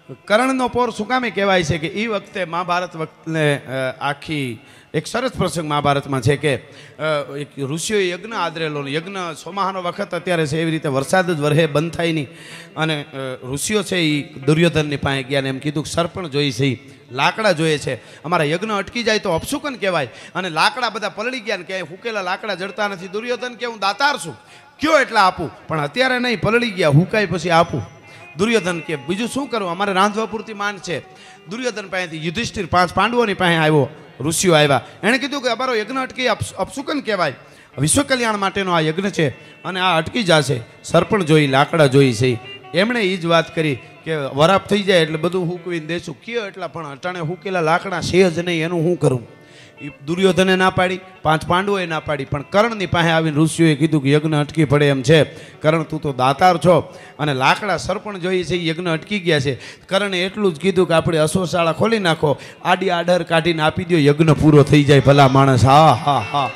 કરણનો પોર શું કામે કહેવાય છે કે એ વખતે મહાભારત વખતને આખી એક સરસ પ્રસંગ મહાભારતમાં છે કે એક ઋષિઓએ યજ્ઞ આદરેલો યજ્ઞ સોમાહાનો વખત અત્યારે છે એવી રીતે વરસાદ જ વરહે બંધ થાય નહીં અને ઋષિઓ છે એ દુર્યોધનની પાસે ગયા ને એમ કીધું કે સરપણ જોઈએ છે લાકડા જોઈએ છે અમારા યજ્ઞ અટકી જાય તો અપશુકન કહેવાય અને લાકડા બધા પલળી ગયા ને ક્યાંય હુકેલા લાકડા જડતા નથી દુર્યોધન કે હું દાતાર છું કયો એટલા આપું પણ અત્યારે નહીં પલળી ગયા હુકાય પછી આપું દુર્યોધન કે બીજું શું કરું અમારે રાંધવા પૂરતી માંડ છે દુર્યોધન પાસેથી યુધિષ્ઠિર 5 પાંડવોની પાસે આવ્યો ઋષિઓ આવ્યા એણે કીધું કે અમારો યજ્ઞ અટકી અપશુકન કહેવાય વિશ્વ કલ્યાણ માટેનો આ યજ્ઞ છે અને આ અટકી જશે સરપણ જોઈ લાકડા જોઈ છે એમણે એ જ વાત કરી કે વરાપ થઈ જાય એટલે બધું હૂકવીને દેશું કયો એટલા પણ અટાણે હૂકેલા લાકડા છે જ નહીં એનું શું કરું એ દુર્યોધને ના પાડી 5 પાંડવોએ ના પાડી પણ કર્ણની પાસે આવીને ઋષિઓએ કીધું કે યજ્ઞ અટકી પડે એમ છે કર્ણ તું તો દાતાર છો અને લાકડા સરપણ જોઈએ છે યજ્ઞ અટકી ગયા છે કર્ણે એટલું જ કીધું કે આપણે અશ્વશાળા ખોલી નાખો આડી આડર કાઢીને આપી દો યજ્ઞ પૂરો થઈ જાય ભલા માણસ હા હા હા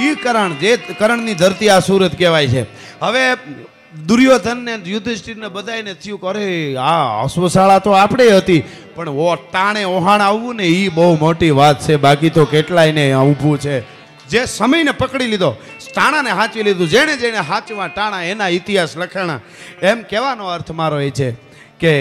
એ કરણ જે કરણની ધરતી આ સુરત કહેવાય છે હવે દુર્યોધન ને યુધિષ્ઠિરને બધાને થયું કે અરે આ અશ્વશાળા તો આપણે હતી પણ ટાણે ઓહાણ આવવું ને એ બહુ મોટી વાત છે બાકી તો કેટલાય ને ઊભું છે જે સમયને પકડી લીધો ટાણાને હાંચવી લીધું જેણે જેણે હાંચવા ટાણા એના ઇતિહાસ લખાણા એમ કહેવાનો અર્થ મારો એ છે કે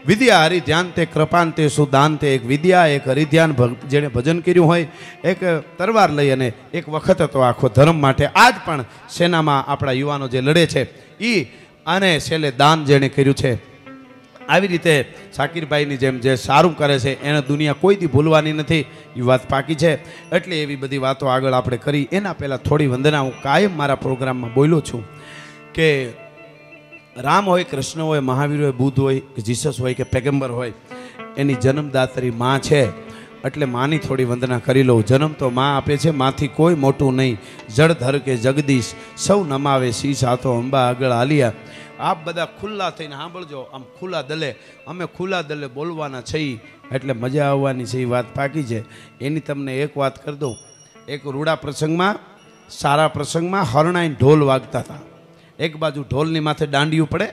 વિદ્યા હરિધ્યાન તે કૃપાંતે સુદાંતે એક વિદ્યા એક હરિધ્યાન જેણે ભજન કર્યું હોય એક તરવાર લઈ અને એક વખત હતો આખો ધર્મ માટે આજ પણ સેનામાં આપણા યુવાનો જે લડે છે એ અને છેલ્લે દાન જેણે કર્યું છે આવી રીતે શાકીરભાઈની જેમ જે સારું કરે છે એને દુનિયા કોઈથી ભૂલવાની નથી એ વાત પાકી છે એટલે એવી બધી વાતો આગળ આપણે કરી એના પહેલાં થોડી વંદના હું કાયમ મારા પ્રોગ્રામમાં બોલ્યો છું કે રામ હોય કૃષ્ણ હોય મહાવીર હોય બુદ્ધ હોય કે જીસસ હોય કે પેગમ્બર હોય એની જન્મદાત્રી માં છે એટલે માની થોડી વંદના કરી લઉં જન્મ તો માં આપે છે માંથી કોઈ મોટું નહીં જળધર કે જગદીશ સૌ નમાવે શીશ આતો અંબા આગળ આલિયા આપ બધા ખુલ્લા થઈને સાંભળજો આમ ખુલ્લા દલે અમે ખુલ્લા દલે બોલવાના છીએ એટલે મજા આવવાની છે એ વાત પાકી છે એની તમને એક વાત કરી દઉં એક રૂડા પ્રસંગમાં સારા પ્રસંગમાં હરણાઈ ઢોલ વાગતા હતા એક બાજુ ઢોલની માથે દાંડિયું પડે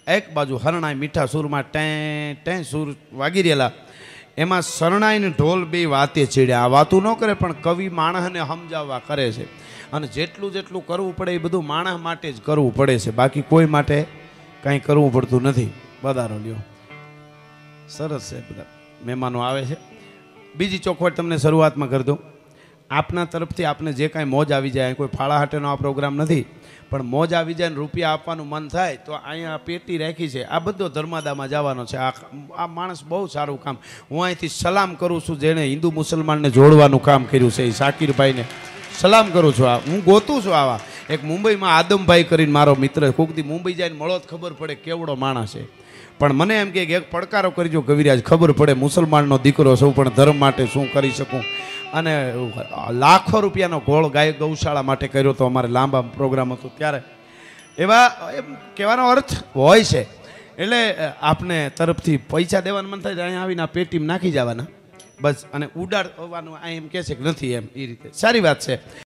એક બાજુ હરણાઈ મીઠા સૂરમાં ટેં સૂર વાગી રહેલા એમાં શરણાઈને ઢોલ બે વાતે ચીડ્યા આ વાતું ન કરે પણ કવિ માણસને સમજાવવા કરે છે અને જેટલું જેટલું કરવું પડે એ બધું માણસ માટે જ કરવું પડે છે બાકી કોઈ માટે કાંઈ કરવું પડતું નથી વધારો લ્યો સરસ છે બધા મહેમાનો આવે છે બીજી ચોખવટ તમને શરૂઆતમાં કરી દઉં આપના તરફથી આપને જે કાંઈ મોજ આવી જાય કોઈ ફાળા હાટેનો આ પ્રોગ્રામ નથી પણ મોજ આવી જાય ને રૂપિયા આપવાનું મન થાય તો અહીંયા પેટી રાખી છે આ બધો ધર્માદામાં જવાનો છે આ માણસ બહુ સારું કામ હું અહીંથી સલામ કરું છું જેણે હિન્દુ મુસલમાનને જોડવાનું કામ કર્યું છે એ શાકીરભાઈને સલામ કરું છું આ હું ગોતું છું આવા એક મુંબઈમાં આદમભાઈ કરીને મારો મિત્ર કોકથી મુંબઈ જાય મળો જ ખબર પડે કેવડો માણસ છે પણ મને એમ કે એક પડકારો કરજો કવિરાજ ખબર પડે મુસલમાનનો દીકરો છું પણ ધર્મ માટે શું કરી શકું અને લાખો રૂપિયાનો ગોળ ગાય ગૌશાળા માટે કર્યો તો અમારે લાંબા પ્રોગ્રામ હતો ત્યારે એવા એમ કહેવાનો અર્થ હોય છે એટલે આપને તરફથી પૈસા દેવાનું મન થાય અહીંયા આવીને આ પેટીમાં નાખી જવાના બસ અને ઉડાડવાનું આ એમ કહે છે કે નથી એમ એ રીતે સારી વાત છે